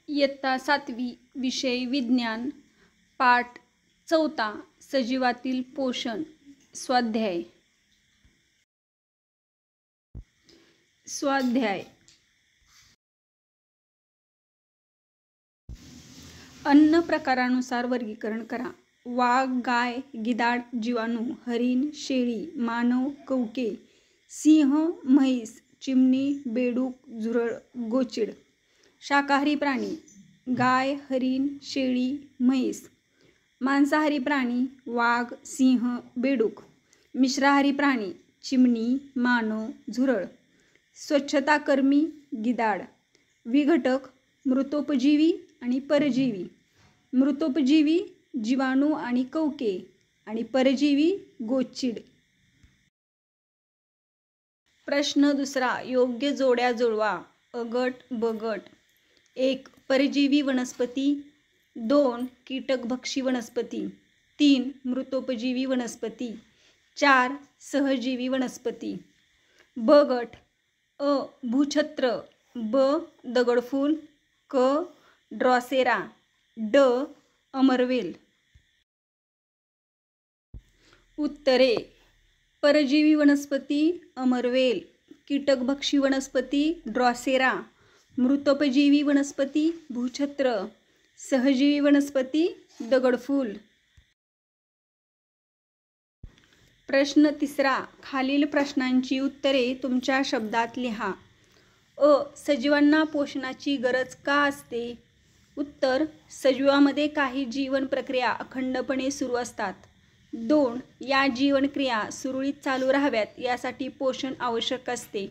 इयत्ता 7वी विषय विज्ञान पाठ 4 सजीवातील पोषण स्वाध्याय अन्न प्रकारानुसार वर्गीकरण करा। वाघ, गाय, गिधाड, जीवाणू, हरिण, शेळी, मानव, कवके, सिंह, म्हैस, चिमणी, बेडूक, झुरळ, गोचिड। शाकाहारी प्राणी गाय, हरिण, शेळी, म्हैस। मांसाहारी प्राणी वाघ, सिंह, बेडूक। मिश्राहारी प्राणी चिमणी, मानव, झुरळ। स्वच्छताकर्मी गिधाड। विघटक मृतोपजीवी आणि परजीवी। मृतोपजीवी जीवाणू आणि कवके आणि परजीवी गोचिड। प्रश्न दुसरा योग्य जोड्या जुळवा। अ गट ब गट। 1. परजीवी वनस्पती 2. कीटकभक्षी वनस्पती 3. मृतोपजीवी वनस्पती 4. सहजीवी वनस्पती। ब गट अ. भूछत्र ब. दगडफूल क. ड्रॉसेरा ड. अमरवेल। उत्तरे परजीवी वनस्पती अमरवेल, कीटकभक्षी वनस्पती ड्रॉसेरा, मृतोपजीवी वनस्पती भूछत्र, सहजीवी वनस्पती दगडफूल। प्रश्न तिसरा खालील प्रश्नांची उत्तरे तुमच्या शब्दात लिहा। अ. सजीवांना पोषणाची गरज का असते? उत्तर सजीवामध्ये काही जीवन प्रक्रिया अखंडपणे सुरू असतात। 2. या जीवनक्रिया सुरळीत चालू राहाव्यात यासाठी पोषण आवश्यक असते।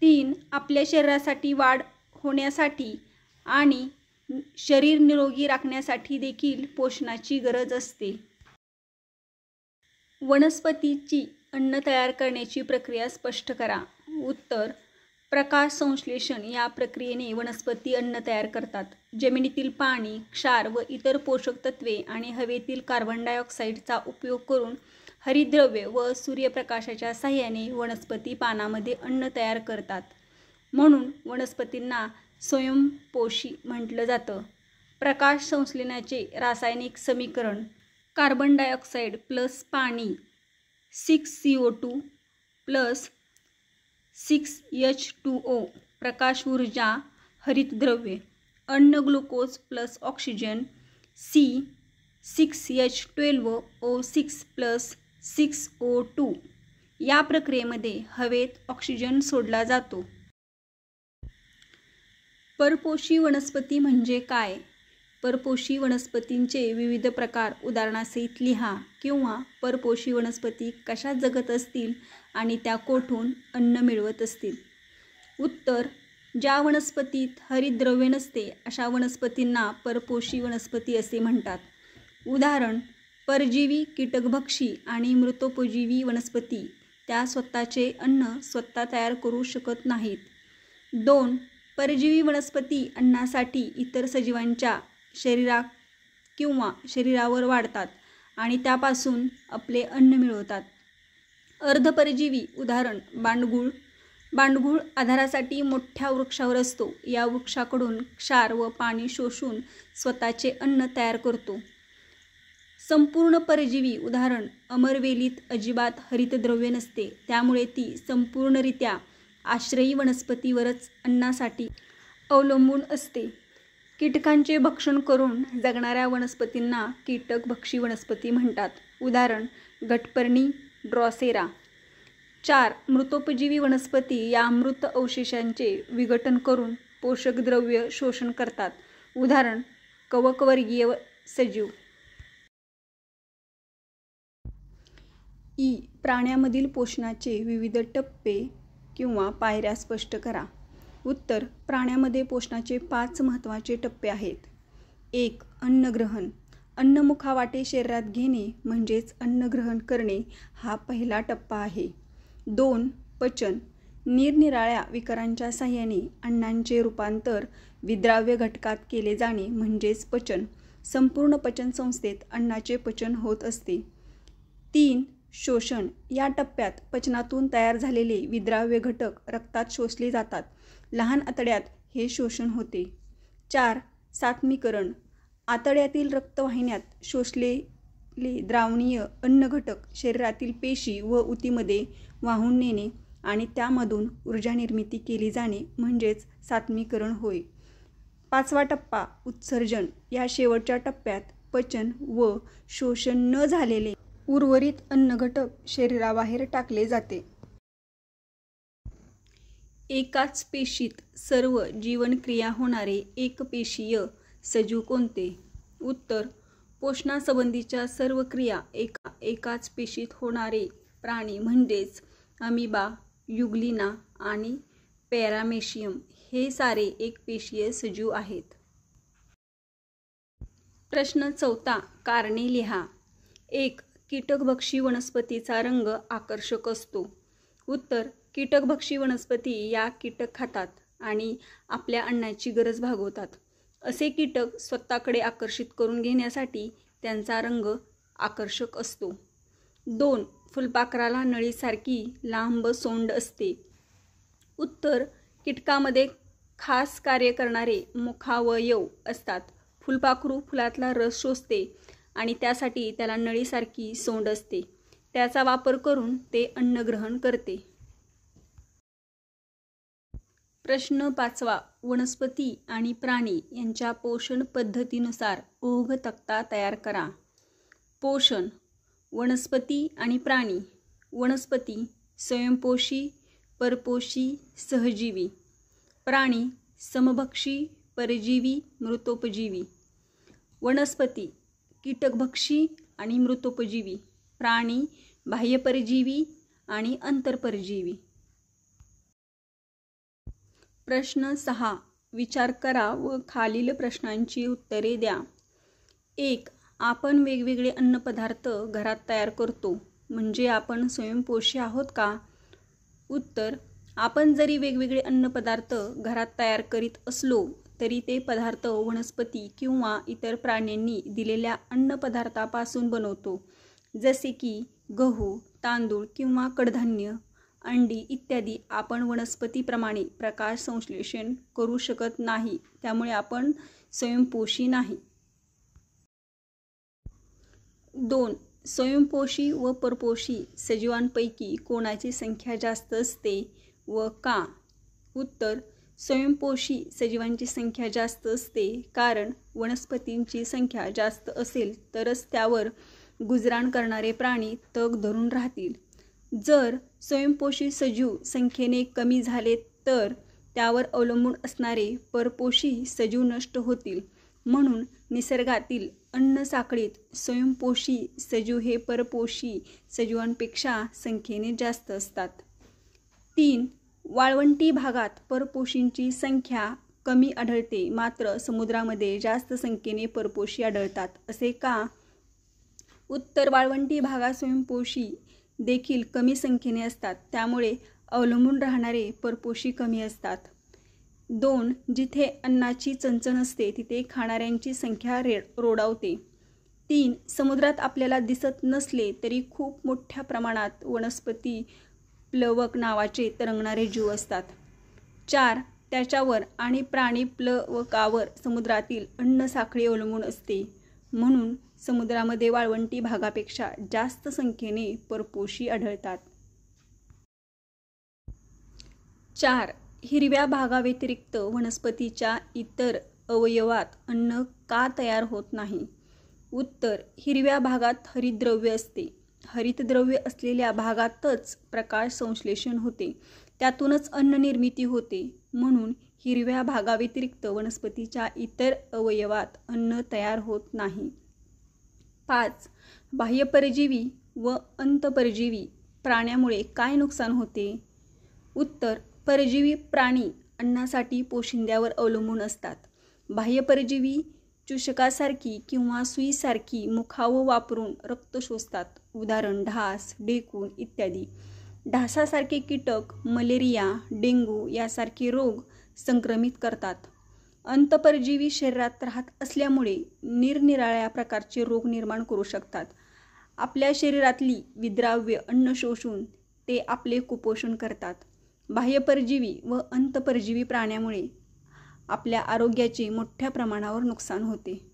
3. आपल्या शरीरासाठी वाढ होण्यासाठी आणि शरीर निरोगी राखण्यासाठी देखील पोषणाची गरज असते। वनस्पतीची अन्न तयार करण्याची प्रक्रिया स्पष्ट करा। उत्तर प्रकाश संश्लेषण या प्रक्रियेने वनस्पती अन्न तयार करतात। जमिनीतील पाणी, क्षार व इतर पोषक तत्वे आणि हवेतील कार्बन डायऑक्साईडचा उपयोग करून हरितद्रव्ये व सूर्यप्रकाशाच्या साहाय्याने वनस्पती पानामध्ये अन्न तयार करतात। म्हणून वनस्पतींना स्वयंपोषी म्हटलं जातं। प्रकाश संश्लेषणाचे रासायनिक समीकरण कार्बन डायऑक्साईड प्लस पाणी 6CO2 प्लस 6H2O प्रकाश ऊर्जा हरितद्रव्ये अन्न glucose plus oxygen C6H12O6 plus 6O2। या प्रक्रियेमध्ये हवेत ऑक्सिजन सोडला जातो। परपोषी वनस्पती म्हणजे काय? परपोषी वनस्पतींचे विविध प्रकार उदाहरणासहित लिहा किंवा परपोषी वनस्पती कशा जगत असतील आणि त्या कोठून अन्न मिळवत असतील। उत्तर ज्या वनस्पतीत हरितद्रव्य नसते अशा वनस्पतींना परपोषी वनस्पती असे म्हणतात। उदाहरण परजीवी कीटकभक्षी आणि मृतोपजीवी वनस्पती त्या स्वतःचे अन्न स्वतः तयार करू शकत नाहीत। 2. परजीवी वनस्पती अन्नासाठी इतर सजीवांच्या शरीरात किंवा शरीरावर वाढतात आणि त्यापासून आपले अन्न मिळवतात। अर्धपरजीवी उदाहरण बांडगुळ। बांडगुळ आधारासाठी मोठ्या वृक्षावर असतो। या वृक्षाकडून क्षार व पाणी शोषून स्वतःचे अन्न तयार करतो। संपूर्ण परजीवी उदाहरण अमरवेलीत अजिबात हरितद्रव्य नसते, त्यामुळे ती संपूर्णरित्या आश्रयी वनस्पतीवरच अन्नासाठी अवलंबून असते। कीटकांचे भक्षण करून जगणाऱ्या वनस्पतींना कीटकभक्षी वनस्पती म्हणतात। उदाहरण घटपर्णी ड्रॉसेरा। 4. मृतोपजीवी वनस्पती या मृत अवशेषांचे विघटन करून पोषक द्रव्य शोषण करतात। उदाहरण कवकवर्गीय सजीव। इ. प्राण्यामधील पोषणाचे विविध टप्पे किंवा पायऱ्या स्पष्ट करा। उत्तर प्राण्यामध्ये पोषणाचे 5 महत्त्वाचे टप्पे आहेत। 1. अन्नग्रहण अन्न मुखावाटे शरीरात घेणे म्हणजेच अन्नग्रहण करणे हा पहिला टप्पा आहे। 2. पचन निरनिराळ्या विकारांच्या साहाय्याने अन्नाचे रूपांतर विद्राव्य घटकात केले जाणे म्हणजेच पचन। संपूर्ण पचनसंस्थेत अन्नाचे पचन होत असते। 3. शोषण या टप्प्यात पचनातून तयार झालेले विद्राव्य घटक रक्तात शोषले जातात। लहान आतड्यात हे शोषण होते। 4. सात्मीकरण, आतड्यातील रक्तवाहिन्यात शोषलेले द्रावणीय अन्न घटक शरीरातील पेशी व उतीमध्ये वाहून नेणे आणि त्यामधून ऊर्जा निर्मिती केली जाणे म्हणजेच सात्मीकरण होय. 5वा टप्पा उत्सर्जन. या शेवटच्या टप्प्यात पचन व शोषण न झालेले उर्वरित अन्नघटक शरीराबाहेर टाकले जाते. एकाच पेशीत सर्व जीवनक्रिया होणारे एकपेशीय सजीव कोणते? उत्तर: पोषणासंबंधीच्या सर्व क्रिया एकाच पेशीत होणारे प्राणी म्हणजेच अमिबा, युग्लिना आणि पॅरामेशियम हे सारे एकपेशीय सजीव आहेत. प्रश्न 4. कारणे लिहा. 1. कीटकभक्षी वनस्पतीचा रंग आकर्षक असतो. उत्तर: कीटकभक्षी वनस्पती या कीटक खातात आणि आपल्या अन्नाची गरज भागवतात. असे कीटक स्वतःकडे आकर्षित करून घेण्यासाठी त्यांचा रंग आकर्षक असतो. 2. फुलपाखराला नळीसारखी लांब सोंड असते. उत्तर: कीटकामध्ये खास कार्य करणारे मुखावयव असतात. फुलपाखरू फुलातला रस शोषते आणि त्यासाठी त्याला नळीसारखी सोंड असते. त्याचा वापर करून ते अन्न ग्रहण करते. प्रश्न 5. वनस्पती आणि प्राणी यांच्या पोषण पद्धतीनुसार ओघ तक्ता तयार करा. पोषण. वनस्पती आणि प्राणी. वनस्पती स्वयंपोषी, परपोषी, सहजीवी. प्राणी समभक्षी, परजीवी, मृतोपजीवी. वनस्पती कीटकभक्षी आणि मृतोपजीवी. प्राणी बाह्यपरजीवी आणि अंतर्परजीवी. प्रश्न 6. विचार करा व खालील प्रश्नांची उत्तरे द्या. 1. आपण वेगवेगळे अन्नपदार्थ घरात तयार करतो म्हणजे आपण स्वयंपोषी आहोत का? उत्तर: आपण जरी वेगवेगळे अन्नपदार्थ घरात तयार करीत असलो तरी ते पदार्थ वनस्पती किंवा इतर प्राण्यांनी दिलेल्या अन्नपदार्थापासून बनवतो. जसे की गहू, तांदूळ किंवा कडधान्य, अंडी इत्यादी. आपण वनस्पतीप्रमाणे प्रकाश संश्लेषण करू शकत नाही, त्यामुळे आपण स्वयंपोषी नाही. 2. स्वयंपोषी व परपोषी सजीवांपैकी कोणाची संख्या जास्त असते व का? उत्तर: स्वयंपोषी सजीवांची संख्या जास्त असते, कारण वनस्पतींची संख्या जास्त असेल तरच त्यावर गुजराण करणारे प्राणी तग धरून राहतील. जर स्वयंपोषी सजीव संख्येने कमी झाले तर त्यावर अवलंबून असणारे परपोषी सजीव नष्ट होतील. म्हणून निसर्गातील अन्न साखळीत स्वयंपोषी सजीव हे परपोषी सजीवांपेक्षा संख्येने जास्त असतात. 3. वाळवंटी भागात परपोषींची संख्या कमी आढळते, मात्र समुद्रामध्ये जास्त संख्येने परपोषी आढळतात. असे का? उत्तर: वाळवंटी भागात स्वयंपोषी देखील कमी संख्येने असतात, त्यामुळे अवलंबून राहणारे परपोषी कमी असतात. 2. जिथे अन्नाची चणचण असते तिथे खाणाऱ्यांची संख्या रोडावते. 3. समुद्रात आपल्याला दिसत नसले तरी खूप मोठ्या प्रमाणात वनस्पती प्लवक नावाचे तरंगणारे जीव असतात. 4. त्याच्यावर आणि प्राणी प्लवकावर समुद्रातील अन्नसाखळी अवलंबून असते, म्हणून समुद्रामध्ये वाळवंटी भागापेक्षा जास्त संख्येने परपोषी आढळतात. 4. हिरव्या भागाव्यतिरिक्त वनस्पतीच्या इतर अवयवात अन्न का तयार होत नाही? उत्तर: हिरव्या भागात हरितद्रव्य असते. हरितद्रव्य असलेल्या भागातच प्रकाश संश्लेषण होते, त्यातूनच अन्न निर्मिती होते. म्हणून हिरव्या भागाव्यतिरिक्त वनस्पतीच्या इतर अवयवात अन्न तयार होत नाही. 5. बाह्यपरजीवी व अंतःपरजीवी प्राण्यामुळे काय नुकसान होते? उत्तर: परजीवी प्राणी अन्नासाठी पोशिंद्यावर अवलंबून असतात. बाह्यपरजीवी चूषकासारखी किंवा सुईसारखी मुखावं वापरून रक्त शोषतात. उदाहरण ढास, ढेकूण इत्यादी. ढासासारखे कीटक मलेरिया, डेंग्यू यासारखे रोग संक्रमित करतात. अंतःपरजीवी शरीरात राहत असल्यामुळे निरनिराळ्या प्रकारचे रोग निर्माण करू शकतात. आपल्या शरीरातली विद्राव्य अन्न शोषून ते आपले कुपोषण करतात. बाह्यपरजीवी व अंतःपरजीवी प्राण्यामुळे आपल्या आरोग्याचे मोठ्या प्रमाणावर नुकसान होते.